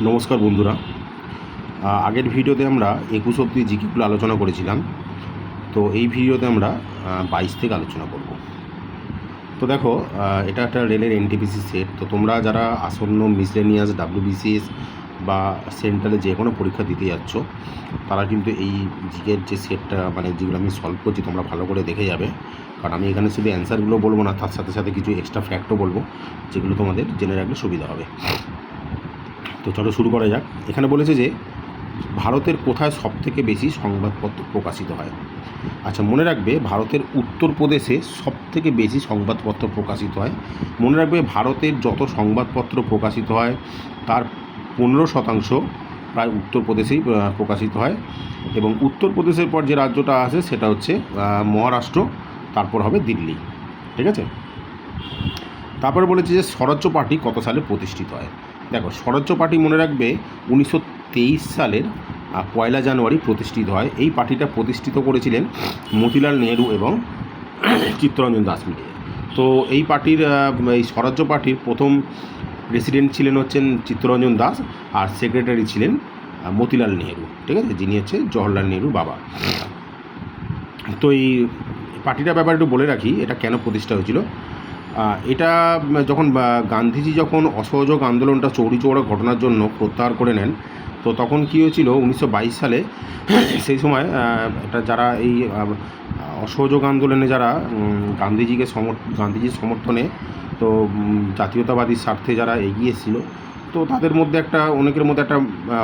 নমস্কার বন্ধুরা। আগের ভিডিওতে আমরা 21 অবধি জিকেগুলো আলোচনা করেছিলাম। তো এই ভিডিওতে আমরা 22 থেকে আলোচনা করব। তো দেখো, এটা একটা রেলের এনটিপিসি সেট। তো তোমরা যারা আসন্ন মিসলেনিয়াস, ডাব্লিউবিসিএস বা সেন্ট্রালে যে কোনো পরীক্ষা দিতে যাচ্ছ, তারা কিন্তু এই জিকের যে সেটটা মানে যেগুলো আমি সলভ করছি তোমরা ভালো করে দেখে যাবে। কারণ আমি এখানে শুধু অ্যান্সারগুলো বলবো না, তার সাথে সাথে কিছু এক্সট্রা ফ্যাক্টও বলবো, যেগুলো তোমাদের জেনে রাখলে সুবিধা হবে। তো চলো শুরু করা যাক। এখানে বলেছে যে ভারতের কোথায় সবথেকে বেশি সংবাদপত্র প্রকাশিত হয়। আচ্ছা, মনে রাখবে ভারতের উত্তরপ্রদেশে সবথেকে বেশি সংবাদপত্র প্রকাশিত হয়। মনে রাখবে ভারতের যত সংবাদপত্র প্রকাশিত হয় তার 15% প্রায় উত্তরপ্রদেশেই প্রকাশিত হয়। এবং উত্তরপ্রদেশের পর যে রাজ্যটা আছে সেটা হচ্ছে মহারাষ্ট্র, তারপর হবে দিল্লি। ঠিক আছে। তারপরে বলেছে যে স্বরাজ্য পার্টি কত সালে প্রতিষ্ঠিত হয়। দেখো, স্বরাজ্য পার্টি মনে রাখবে 1923 সালের 1 জানুয়ারি প্রতিষ্ঠিত হয়। এই পার্টিটা প্রতিষ্ঠিত করেছিলেন মতিলাল নেহরু এবং চিত্তরঞ্জন দাস মিলে। তো এই পার্টির এই স্বরাজ্য পার্টির প্রথম প্রেসিডেন্ট ছিলেন হচ্ছেন চিত্তরঞ্জন দাস, আর সেক্রেটারি ছিলেন মতিলাল নেহরু। ঠিক আছে, যিনি হচ্ছে জওহরলাল নেহরু বাবা। তো এই পার্টিটার ব্যাপারে একটু বলে রাখি, এটা কেন প্রতিষ্ঠা হয়েছিল। এটা যখন গান্ধীজি যখন অসহযোগ আন্দোলনটা চৌরি চৌরা ঘটনার জন্য প্রত্যাহার করে নেন, তো তখন কী হয়েছিল 1922 সালে সেই সময় এটা যারা এই অসহযোগ আন্দোলনে যারা গান্ধীজির সমর্থনে তো জাতীয়তাবাদী স্বার্থে যারা এগিয়েছিল, তো তাদের মধ্যে অনেকের মধ্যে একটা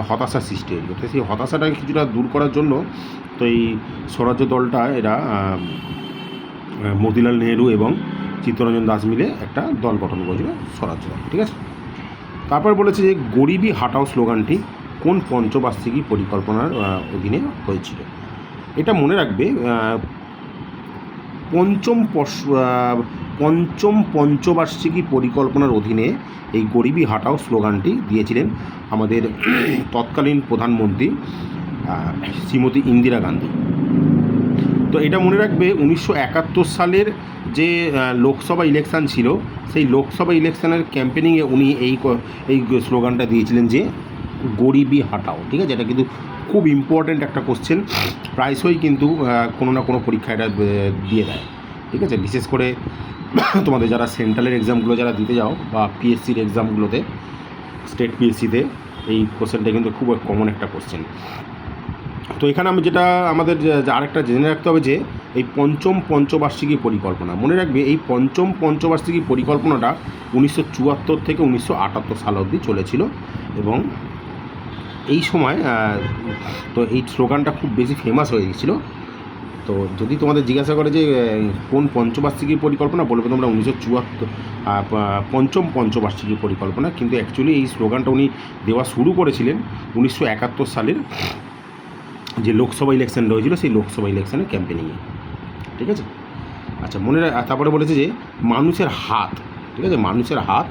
হতাশা সৃষ্টি হয়েছিল। তো সেই হতাশাটাকে কিছুটা দূর করার জন্য তো এই স্বরাজ্য দলটা এরা মতিলাল নেহরু এবং চিত্তরঞ্জন দাস মিলে একটা দল গঠন করেছিল, স্বরাজ্য দল। ঠিক আছে। তারপর বলেছে যে গরিবি হাটাও স্লোগানটি কোন পঞ্চবার্ষিকী পরিকল্পনার অধীনে হয়েছিল। এটা মনে রাখবে পঞ্চম পঞ্চবার্ষিকী পরিকল্পনার অধীনে এই গরিবি হাটাও স্লোগানটি দিয়েছিলেন আমাদের তৎকালীন প্রধানমন্ত্রী শ্রীমতী ইন্দিরা গান্ধী। তো এটা মনে রাখবে 1971 সালের যে লোকসভা ইলেকশান ছিল, সেই লোকসভা ইলেকশানের ক্যাম্পেনিংয়ে উনি এই স্লোগানটা দিয়েছিলেন যে গরিবি হাটাও। ঠিক আছে, এটা কিন্তু খুব ইম্পর্ট্যান্ট একটা কোশ্চেন, প্রায়শই কিন্তু কোনো না কোনো পরীক্ষা এটা দিয়ে দেয়। ঠিক আছে, বিশেষ করে তোমাদের যারা সেন্ট্রালের এক্সামগুলো যারা দিতে যাও বা পিএসসির এক্সামগুলোতে, স্টেট পিএসসিতে এই কোশ্চেনটা কিন্তু খুব কমন একটা কোশ্চেন। তো এখানে আমি যেটা আমাদের আরেকটা জেনে রাখতে হবে যে এই পঞ্চম পঞ্চবার্ষিকী পরিকল্পনা, মনে রাখবে এই পঞ্চম পঞ্চবার্ষিকী পরিকল্পনাটা 1974 থেকে 1978 সাল অবধি চলেছিল। এবং এই সময় তো এই স্লোগানটা খুব বেশি ফেমাস হয়ে গেছিলো। তো যদি তোমাদের জিজ্ঞাসা করে যে কোন পঞ্চবার্ষিকী পরিকল্পনা, বলবে তোমরা 1974 পঞ্চম পঞ্চবার্ষিকী পরিকল্পনা। কিন্তু অ্যাকচুয়ালি এই স্লোগানটা উনি দেওয়া শুরু করেছিলেন 1971 সালের যে লোকসভা ইলেকশানটা হয়েছিল, সেই লোকসভা ইলেকশানের ক্যাম্পেনিংয়ে। ঠিক আছে। আচ্ছা, তারপরে বলেছে যে মানুষের হাত, ঠিক আছে, মানুষের হাত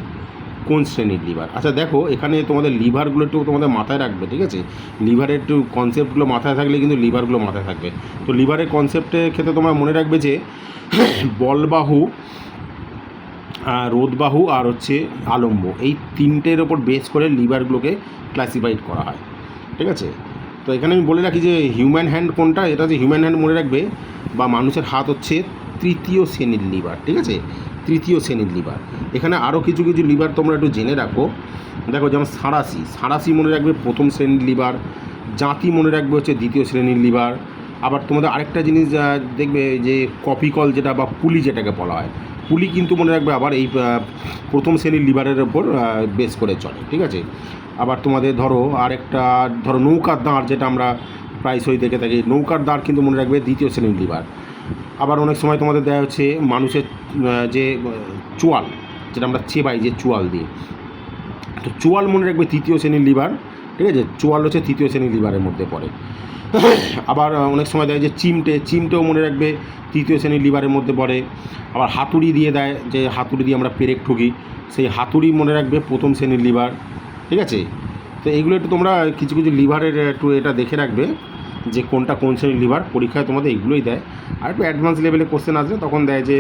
কোন শ্রেণীর লিভার। আচ্ছা দেখো, এখানে তোমাদের লিভারগুলো একটু তোমাদের মাথায় রাখবে। ঠিক আছে, লিভারের একটু কনসেপ্টগুলো মাথায় থাকলে কিন্তু লিভারগুলো মাথায় থাকবে। তো লিভারের কনসেপ্টের ক্ষেত্রে তোমরা মনে রাখবে যে বলবাহু, রোধবাহু আর হচ্ছে আলম্ব, এই তিনটের ওপর বেস করে লিভারগুলোকে ক্লাসিফাইড করা হয়। ঠিক আছে। তো এখানে আমি বলে রাখি যে হিউম্যান হ্যান্ড কোনটা, এটা যে হিউম্যান হ্যান্ড মনে রাখবে বা মানুষের হাত হচ্ছে তৃতীয় শ্রেণীর লিভার। ঠিক আছে, তৃতীয় শ্রেণীর লিভার। এখানে আরও কিছু কিছু লিভার তোমরা একটু জেনে রাখো। দেখো, যেমন সাঁড়াশি মনে রাখবে প্রথম শ্রেণীর লিভার, জাঁতি মনে রাখবে হচ্ছে দ্বিতীয় শ্রেণীর লিভার। আবার তোমাদের আরেকটা জিনিস দেখবে যে কপিকল যেটা বা পুলি যেটাকে বলা হয়, পুলি কিন্তু মনে রাখবে আবার এই প্রথম শ্রেণীর লিভারের ওপর বেস করে চলে। ঠিক আছে। আবার তোমাদের ধরো নৌকার দাঁড়, যেটা আমরা প্রায়শই দেখে থাকি, নৌকার দাঁড় কিন্তু মনে রাখবে দ্বিতীয় শ্রেণীর লিভার। আবার অনেক সময় তোমাদের দেওয়া হচ্ছে মানুষের যে চোয়াল, যেটা আমরা চেবাই যে চোয়াল দিয়ে, তো চোয়াল মনে রাখবে তৃতীয় শ্রেণীর লিভার। ঠিক আছে, চোয়াল হচ্ছে তৃতীয় শ্রেণীর লিভারের মধ্যে পড়ে। আবার অনেক সময় দেয় যে চিমটেও মনে রাখবে তৃতীয় শ্রেণীর লিভারের মধ্যে পড়ে। আবার হাতুড়ি দিয়ে দেয়, যে হাতুড়ি দিয়ে আমরা পেরেক ঠুকি, সেই হাতুড়ি মনে রাখবে প্রথম শ্রেণীর লিভার। ঠিক আছে। তো এইগুলো একটু তোমরা কিছু কিছু লিভারের একটু এটা দেখে রাখবে। যে কোনটা কোন শ্রেণীর লিভার, পরীক্ষায় তোমাদের এইগুলোই দেয়। আর একটু অ্যাডভান্স লেভেলে কোশ্চেন আসলে তখন দেয় যে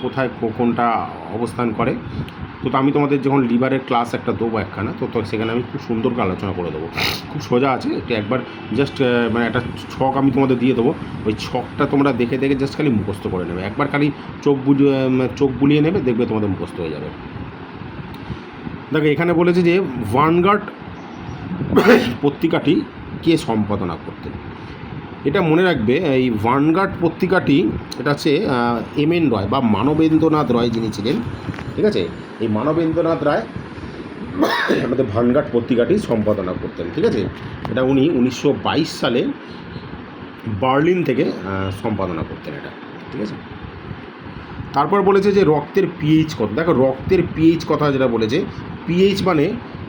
কোথায় কোনটা অবস্থান করে। তো আমি তোমাদের যখন লিভারের ক্লাস একটা দেবো একখানা, তো সেখানে আমি খুব সুন্দর করে আলোচনা করে দেবো। খুব সোজা আছে, একটু একবার জাস্ট মানে একটা ছক আমি তোমাদের দিয়ে দেবো, ওই ছকটা তোমরা দেখে দেখে জাস্ট খালি মুখস্থ করে নেবে, একবার খালি চোখ বুলিয়ে নেবে, দেখবে তোমাদের মুখস্থ হয়ে যাবে। দেখো এখানে বলেছে যে ভ্যানগার্ড পত্রিকাটি কে সম্পাদনা করতেন। এটা মনে রাখবে, এই ভ্যানগার্ড পত্রিকাটি এটা হচ্ছে এমএন রয় বা মানবেন্দ্রনাথ রয় যিনি ছিলেন, ঠিক আছে, এই মানবেন্দ্রনাথ রায় আমাদের ভ্যানগার্ড পত্রিকাটি সম্পাদনা করতেন, ঠিক আছে। এটা উনি 1922 সালে বার্লিন থেকে সম্পাদনা করতেন এটা, ঠিক আছে। তারপর বলেছে যে রক্তের পিএইচ কত। দেখো রক্তের পিএইচ কথা যেটা বলেছে, পিএইচ মানে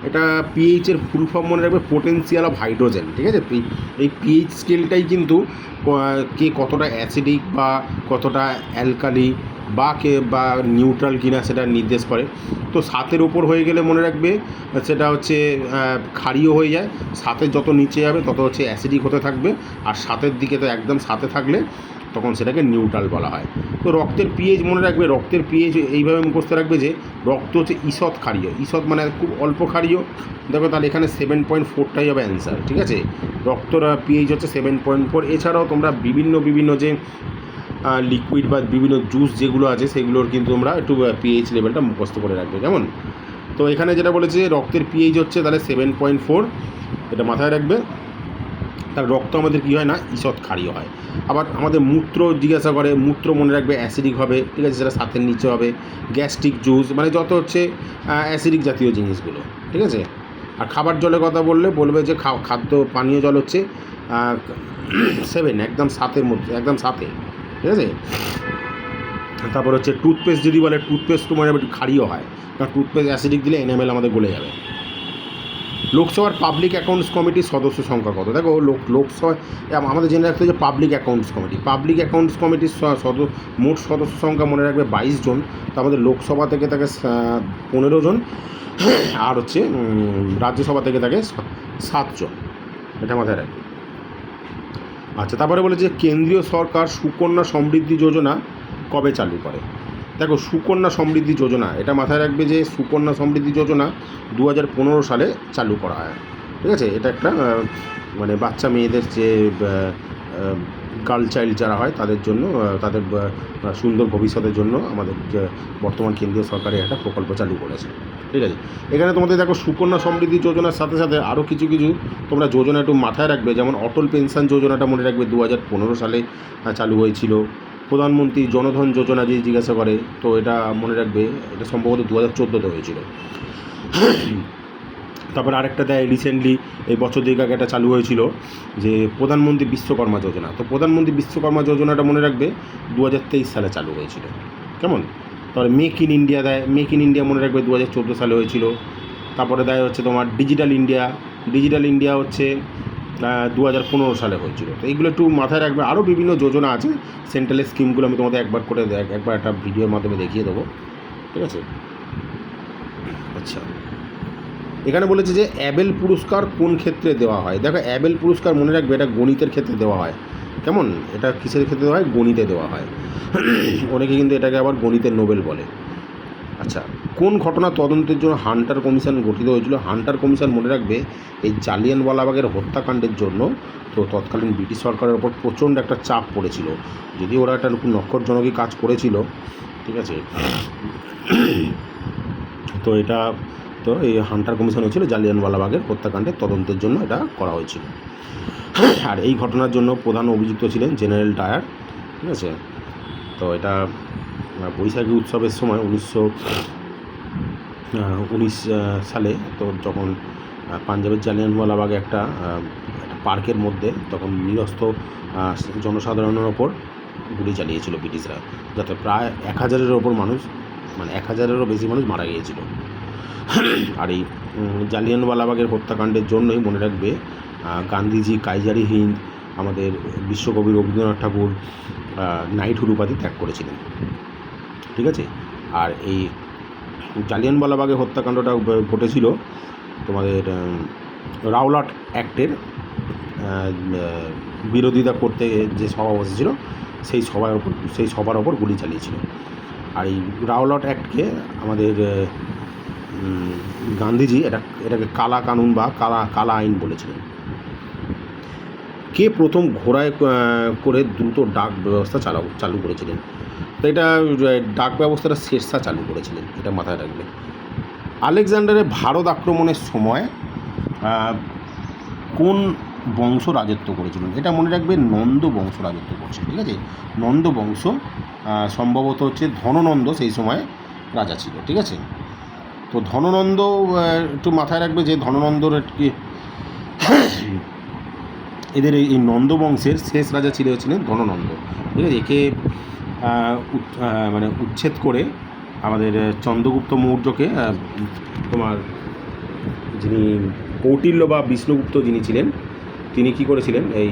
এটা পিএইচের ফুল ফর্ম মনে রাখবে, পোটেন্সিয়াল অফ হাইড্রোজেন, ঠিক আছে। এই পিএইচ স্কেলটাই কিন্তু কে কতটা অ্যাসিডিক বা কতটা অ্যালকালি বা নিউট্রাল কিনা সেটা নির্দেশ করে। তো 7-এর ওপর হয়ে গেলে মনে রাখবে সেটা হচ্ছে ক্ষারীয় হয়ে যায়, 7-এর যত নিচে যাবে তত হচ্ছে অ্যাসিডিক হতে থাকবে, আর 7-এর দিকে তো একদম 7-এ থাকলে তখন সেটাকে নিউট্রাল বলা হয়। তো রক্তের পিএইচ মনে রাখবে, রক্তের পিএইচ এইভাবে মুখস্থ রাখবে যে রক্ত হচ্ছে ঈষৎ ক্ষারীয়, ঈষৎ মানে খুব অল্প ক্ষারীয়। দেখো তাহলে এখানে 7.4টাই হবে অ্যান্সার, ঠিক আছে। রক্তর পিএইচ হচ্ছে 7.4। এছাড়াও তোমরা বিভিন্ন যে লিকুইড বা বিভিন্ন জুস যেগুলো আছে সেগুলোর কিন্তু তোমরা একটু পিএইচ লেভেলটা মুখস্থ করে রাখবে, কেমন। তো এখানে যেটা বলেছে রক্তের পিএইচ হচ্ছে তাহলে 7.4, এটা মাথায় রাখবে। তার রক্ত আমাদের কী হয় না, ঈষৎ ক্ষারীয় হয়। আবার আমাদের মূত্র জিজ্ঞাসা করে, মূত্র মনে রাখবে অ্যাসিডিক হবে, ঠিক আছে, সেটা 7-এর নিচে হবে। গ্যাস্ট্রিক জুস মানে যত হচ্ছে অ্যাসিডিক জাতীয় জিনিসগুলো, ঠিক আছে। আর খাবার জলের কথা বলবে যে খাদ্য পানীয় জল হচ্ছে 7, একদম 7-এর মধ্যে, একদম 7-এ, ঠিক আছে। তারপর হচ্ছে টুথপেস্ট যদি বলে, টুথপেস্ট তো মানে একটু ক্ষারীয় হয়, কারণ টুথপেস্ট অ্যাসিডিক দিলে এনএমএল আমাদের গলে যাবে। লোকসভার পাবলিক অ্যাকাউন্টস কমিটির সদস্য সংখ্যা কত। দেখো লোকসভায় আমাদের জেনে রাখতে যে পাবলিক অ্যাকাউন্টস কমিটির মোট সদস্য সংখ্যা মনে রাখবে 22 জন। তো আমাদের লোকসভা থেকে থাকে 15 জন, আর হচ্ছে রাজ্যসভা থেকে থাকে 7 জন, এটা মাথায় রাখবে। আচ্ছা, তারপরে বলেছে কেন্দ্রীয় সরকার সুকন্যা সমৃদ্ধি যোজনা কবে চালু করে। দেখো সুকন্যা সমৃদ্ধি যোজনা, এটা মাথায় রাখবে যে সুকন্যা সমৃদ্ধি যোজনা 2015 সালে চালু করা হয়, ঠিক আছে। এটা একটা মানে বাচ্চা মেয়েদের যে গার্ল চাইল্ড যারা হয় তাদের জন্য, তাদের সুন্দর ভবিষ্যতের জন্য আমাদের যে বর্তমান কেন্দ্রীয় সরকারের একটা প্রকল্প চালু করেছে, ঠিক আছে। এখানে তোমাদের দেখো সুকন্যা সমৃদ্ধি যোজনার সাথে সাথে আরও কিছু তোমরা যোজনা একটু মাথায় রাখবে, যেমন অটল পেনশন যোজনাটা মনে রাখবে 2015 সালে চালু হয়েছিল। প্রধানমন্ত্রী জনধন যোজনা যে জিজ্ঞাসা করে, তো এটা মনে রাখবে এটা সম্ভবত 2014-তে হয়েছিল। তারপর আরেকটা দেয় রিসেন্টলি, এই বছর দিক আগে একটা চালু হয়েছিল যে প্রধানমন্ত্রী বিশ্বকর্মা যোজনা। তো প্রধানমন্ত্রী বিশ্বকর্মা যোজনাটা মনে রাখবে 2023 সালে চালু হয়েছিল, কেমন। তারপরে মেক ইন ইন্ডিয়া দেয়, মেক ইন ইন্ডিয়া মনে রাখবে 2014 সালে হয়েছিল। তারপরে দেয় হচ্ছে তোমার ডিজিটাল ইন্ডিয়া হচ্ছে 2015 সালে হয়েছিল। তো এইগুলো একটু মাথায় রাখবে। আরও বিভিন্ন যোজনা আছে, সেন্ট্রালের স্কিমগুলো আমি তোমাদের একবার একটা ভিডিওর মাধ্যমে দেখিয়ে দেবো, ঠিক আছে। আচ্ছা, এখানে বলেছে যে অ্যাবেল পুরস্কার কোন ক্ষেত্রে দেওয়া হয়। দেখো অ্যাবেল পুরস্কার মনে রাখবে এটা গণিতের ক্ষেত্রে দেওয়া হয়, কেমন। এটা কিসের ক্ষেত্রে দেওয়া হয়, গণিতে দেওয়া হয়। অনেকে কিন্তু এটাকে আবার গণিতের নোবেল বলে। আচ্ছা, কোন ঘটনা তদন্তের জন্য হান্টার কমিশন গঠিত হয়েছিল। হান্টার কমিশন মনে রাখবে এই জালিয়ানওয়ালাবাগের হত্যাকাণ্ডের জন্য। তো তৎকালীন ব্রিটিশ সরকারের ওপর প্রচণ্ড একটা চাপ পড়েছিল, যদি ওরা একটা নক্ষরজনকই কাজ করেছিল, ঠিক আছে। তো এই হান্টার কমিশন হয়েছিল জালিয়ানওয়ালাবাগের হত্যাকাণ্ডের তদন্তের জন্য এটা করা হয়েছিল। আর এই ঘটনার জন্য প্রধান অভিযুক্ত ছিলেন জেনারেল ডায়ার, ঠিক আছে। তো এটা বৈশাখী উৎসবের সময় 1919 সালে, তো যখন পাঞ্জাবের জালিয়ানওয়ালাবাগে একটা পার্কের মধ্যে তখন নিরস্ত জনসাধারণের ওপর গুলি চালিয়েছিল ব্রিটিশরা, যাতে প্রায় 1000-এর ওপর মানুষ, মানে 1000-এরও বেশি মানুষ মারা গিয়েছিল। আর এই জালিয়ানওয়ালাবাগের হত্যাকাণ্ডের জন্যই মনে রাখবে গান্ধীজি কাইজারি হিন্দ, আমাদের বিশ্বকবি রবীন্দ্রনাথ ঠাকুর নাইটহুড উপাধি ত্যাগ করেছিলেন, ঠিক আছে। আর এই জালিয়ানওয়ালাবাগের হত্যাকাণ্ডটা ঘটেছিল তোমাদের রাওলাট অ্যাক্টের বিরোধিতা করতে যে সভা বসেছিল সেই সভার ওপর গুলি চালিয়েছিল। আর এই রাওলাট অ্যাক্টকে আমাদের গান্ধীজি এটাকে কালা কানুন বা কালা আইন বলেছিলেন। কে প্রথম ঘোড়ায় করে দ্রুত ডাক ব্যবস্থা চালু করেছিলেন? তো এটা ডাক ব্যবস্থাটা শেরশাহ চালু করেছিলেন, এটা মাথায় রাখবে। আলেকজান্ডারের ভারত আক্রমণের সময় কোন বংশ রাজত্ব করেছিলেন? এটা মনে রাখবে, নন্দ বংশ রাজত্ব করছে, ঠিক আছে। নন্দ বংশ সম্ভবত হচ্ছে ধননন্দ সেই সময় রাজা ছিল, ঠিক আছে। তো ধননন্দ একটু মাথায় রাখবে যে ধননন্দর কি এদের এই নন্দ বংশের শেষ রাজা ছিলেন ধননন্দ, ঠিক আছে। একে মানে উচ্ছেদ করে আমাদের চন্দ্রগুপ্ত মৌর্যকে তোমার যিনি কৌটিল্য বা বিষ্ণুগুপ্ত যিনি ছিলেন তিনি কী করেছিলেন, এই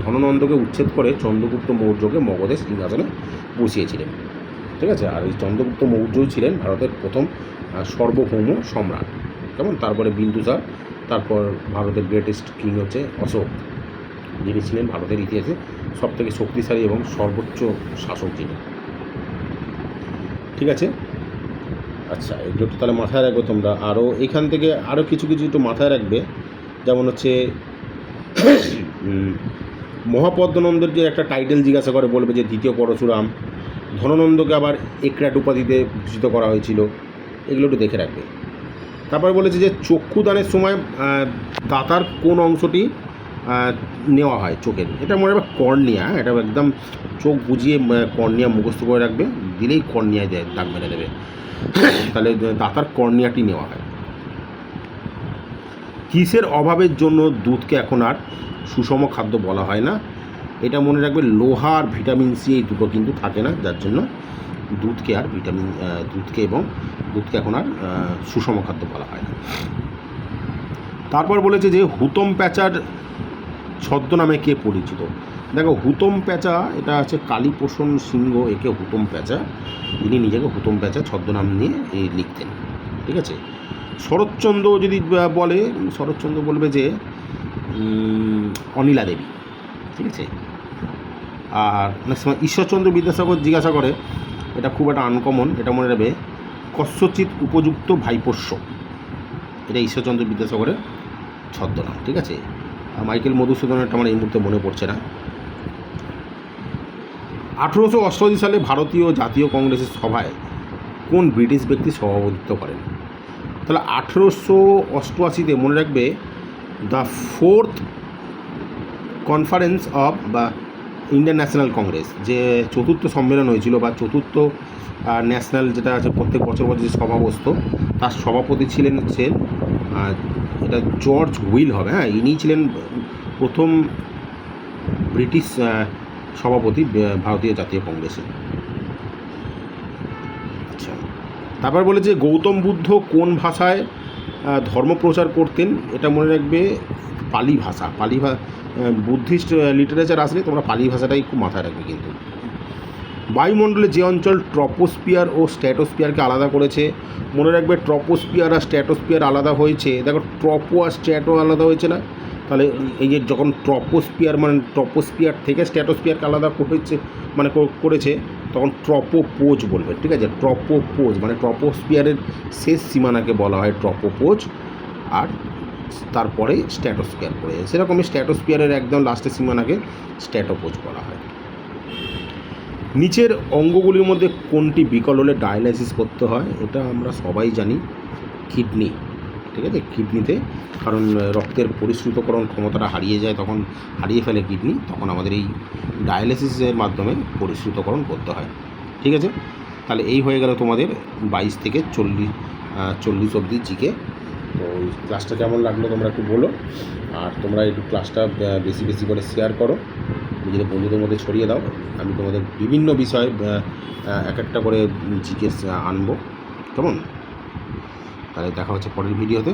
ধননন্দকে উচ্ছেদ করে চন্দ্রগুপ্ত মৌর্যকে মগধের সিংহাসনে বসিয়েছিলেন, ঠিক আছে। আর এই চন্দ্রগুপ্ত মৌর্যই ছিলেন ভারতের প্রথম সার্বভৌম সম্রাট, কেমন। তারপরে বিন্দুসার, তারপর ভারতের গ্রেটেস্ট কিং হচ্ছে অশোক, যিনি ছিলেন ভারতের ইতিহাসে সবথেকে শক্তিশালী এবং সর্বোচ্চ শাসক যিনি, ঠিক আছে। আচ্ছা, এগুলো একটু তাহলে মাথায় রাখবে তোমরা। আরও এখান থেকে আরও কিছু একটু মাথায় রাখবে, যেমন হচ্ছে মহাপদ্মনন্দের যে একটা টাইটেল জিজ্ঞাসা করে বলবে যে দ্বিতীয় পরশুরাম। ধননন্দকে আবার একরাট উপাধিতে ভূষিত করা হয়েছিল, এগুলো একটু দেখে রাখবে। তারপর বলেছে যে চক্ষুদানের সময় দাতার কোন অংশটি নেওয়া হয় চোখের? এটা মনে রাখবে কর্নিয়া, এটা একদম চোখ বুঝিয়ে কর্নিয়া মুখস্থ করে রাখবে, দিলেই কর্নিয়ায় দাগ মেরে দেবে, তাহলে দাতার কর্নিয়াটি নেওয়া হয়। কিসের অভাবের জন্য দুধকে এখন আর সুষম খাদ্য বলা হয় না? এটা মনে রাখবে, লোহা আর ভিটামিন সি এই দুটো কিন্তু থাকে না, যার জন্য দুধকে এখন আর সুষম খাদ্য বলা হয় না। তারপর বলেছে যে হুতম প্যাঁচার ছদ্মনামে কে পরিচিত? দেখো, হুতম প্যাঁচা এটা আছে কালীপ্রসন্ন সিংহ, একে হুতম প্যাঁচা, ইনি নিজেকে হুতম প্যাঁচা ছদ্মনাম নিয়ে লিখতেন, ঠিক আছে। শরৎচন্দ্র যদি বলে, শরৎচন্দ্র বলবে যে অনিলা দেবী, ঠিক আছে। আর অনেক সময় ঈশ্বরচন্দ্র বিদ্যাসাগর জিজ্ঞাসা করে, এটা খুব একটা আনকমন, এটা মনে রাখবে, কস্যচিৎ উপযুক্ত ভাইপোষ্য, এটা ঈশ্বরচন্দ্র বিদ্যাসাগরের ছদ্মনাম, ঠিক আছে। মাইকেল মধুসূদনেরটা আমার এই মুহূর্তে মনে পড়ছে না। 1888 সালে ভারতীয় জাতীয় কংগ্রেসের সভায় কোন ব্রিটিশ ব্যক্তি সভাপতিত্ব করেন? তাহলে 1888-তে মনে রাখবে দ্য 4th কনফারেন্স অফ বা ইন্ডিয়ান ন্যাশনাল কংগ্রেস, যে চতুর্থ সম্মেলন হয়েছিল বা চতুর্থ ন্যাশনাল যেটা আছে প্রত্যেক বছর যে সভা বসত, তার সভাপতি ছিলেন এটা জর্জ হুইল হবে, হ্যাঁ, ইনি ছিলেন প্রথম ব্রিটিশ সভাপতি ভারতীয় জাতীয় কংগ্রেসে। আচ্ছা, তারপর বলে যে গৌতম বুদ্ধ কোন ভাষায় ধর্ম প্রচার করতেন? এটা মনে রাখবে পালি ভাষা। বুদ্ধিস্ট লিটারেচার আসলে তোমরা পালি ভাষাটাই খুব মাথায় রাখবে কিন্তু। বায়ুমণ্ডলে যে অঞ্চল ট্রপোস্ফিয়ার ও স্ট্র্যাটোস্ফিয়ারকে আলাদা করেছে, মনে রাখবে ট্রপোস্ফিয়ার আর স্ট্র্যাটোস্ফিয়ার আলাদা হয়েছে। দেখো, ট্রপো আর স্ট্র্যাটো আলাদা হয়েছে না? তাহলে এই যে যখন ট্রপোস্ফিয়ার থেকে স্ট্র্যাটোস্ফিয়ারকে আলাদা করেছে, তখন ট্রপোপোজ বলবে, ঠিক আছে। ট্রপোপোজ মানে ট্রপোস্ফিয়ারের শেষ সীমানাকে বলা হয় ট্রপোপোজ, আর তারপরে স্ট্র্যাটোস্ফিয়ার পড়ে, সেরকমই স্ট্র্যাটোস্ফিয়ারের একদম লাস্টের সীমানাকে স্ট্র্যাটোপোজ বলা হয়। নিচের অঙ্গগুলির মধ্যে কোনটি বিকল হলে ডায়ালাইসিস করতে হয়? এটা আমরা সবাই জানি, কিডনি, ঠিক আছে। কিডনিতে কারণ রক্তের পরিশ্রুতকরণ ক্ষমতাটা হারিয়ে ফেলে কিডনি, তখন আমাদের এই ডায়ালাইসিসের মাধ্যমে পরিশ্রুতকরণ করতে হয়, ঠিক আছে। তাহলে এই হয়ে গেল তোমাদের 22 থেকে 40 অবধি জিকে। তো এই ক্লাসটা কেমন লাগলো তোমরা একটু বলো, আর তোমরা একটু ক্লাসটা বেশি করে শেয়ার করো, নিজেদের বন্ধুদের মধ্যে ছড়িয়ে দাও। আমি তোমাদের বিভিন্ন বিষয় এক একটা করে জিকে আনবো, কেমন। তাহলে দেখা হচ্ছে পরের ভিডিওতে।